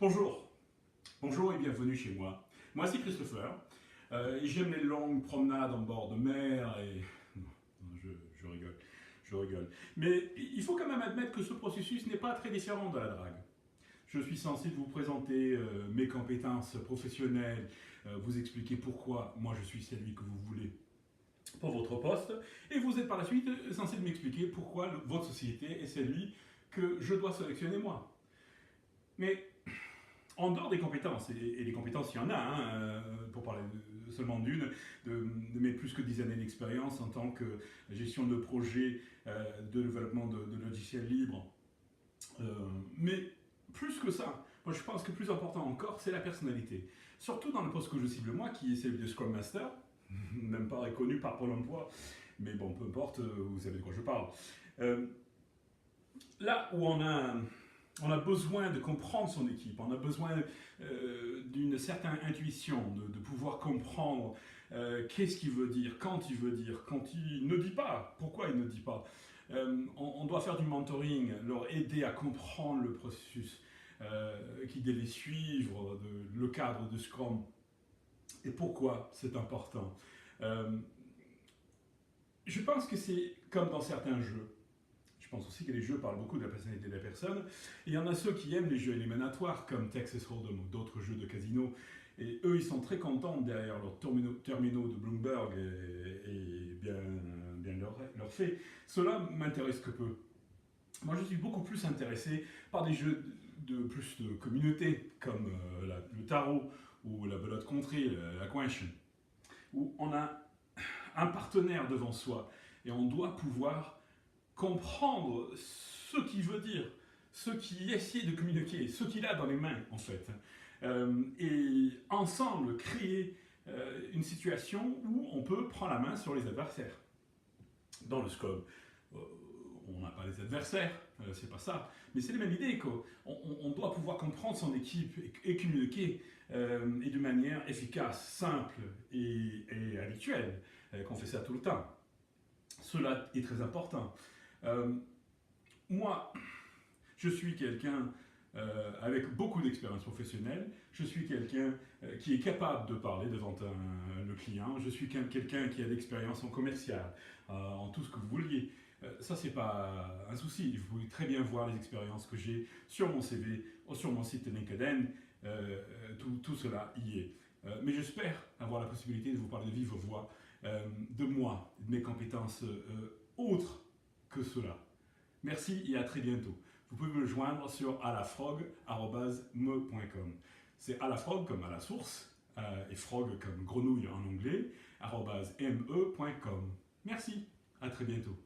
Bonjour, bonjour et bienvenue chez moi. Moi c'est Christopher, et j'aime les longues promenades en bord de mer et... Non, je rigole, je rigole. Mais il faut quand même admettre que ce processus n'est pas très différent de la drague. Je suis censé vous présenter mes compétences professionnelles, vous expliquer pourquoi moi je suis celui que vous voulez pour votre poste, et vous êtes par la suite censé m'expliquer pourquoi votre société est celui que je dois sélectionner moi. Mais en dehors des compétences, et les compétences il y en a, pour parler seulement d'une, de mes plus que 10 années d'expérience en tant que gestion de projet de développement de logiciels libres. Mais plus que ça, moi je pense que plus important encore, c'est la personnalité. Surtout dans le poste que je cible moi, qui est celui de Scrum Master, même pas reconnu par Pôle emploi, mais bon, peu importe, vous savez de quoi je parle. Là où on a besoin de comprendre son équipe, on a besoin d'une certaine intuition, de pouvoir comprendre qu'est-ce qu'il veut dire, quand il ne dit pas, pourquoi il ne dit pas. On doit faire du mentoring, leur aider à comprendre le processus qu'ils devaient suivre, le cadre de Scrum, et pourquoi c'est important. Je pense que c'est comme dans certains jeux. Je pense aussi que les jeux parlent beaucoup de la personnalité de la personne. Et il y en a ceux qui aiment les jeux éliminatoires, comme Texas Hold'em ou d'autres jeux de casino. Et eux, ils sont très contents derrière leurs terminaux de Bloomberg et bien leur fait. Cela m'intéresse que peu. Moi, je suis beaucoup plus intéressé par des jeux plus de communauté, comme le tarot ou la belote contrée, la question, où on a un partenaire devant soi et on doit pouvoir comprendre ce qu'il veut dire, ce qu'il essaie de communiquer, ce qu'il a dans les mains en fait. Et ensemble créer une situation où on peut prendre la main sur les adversaires. Dans le Scrum, on n'a pas les adversaires, c'est pas ça, mais c'est la même idée qu'on doit pouvoir comprendre son équipe et communiquer et de manière efficace, simple et habituelle, qu'on fait ça tout le temps. Cela est très important. Moi, je suis quelqu'un avec beaucoup d'expérience professionnelle, je suis quelqu'un qui est capable de parler devant le client, je suis quelqu'un qui a de l'expérience en commercial, en tout ce que vous vouliez. Ça, c'est pas un souci. Vous pouvez très bien voir les expériences que j'ai sur mon CV ou sur mon site LinkedIn. Tout cela y est. Mais j'espère avoir la possibilité de vous parler de vive voix, de moi, de mes compétences autres que cela. Merci et à très bientôt. Vous pouvez me joindre sur alafrog@me.com. C'est alafrog comme à la source, et frog comme grenouille en anglais, @me.com. Merci, à très bientôt.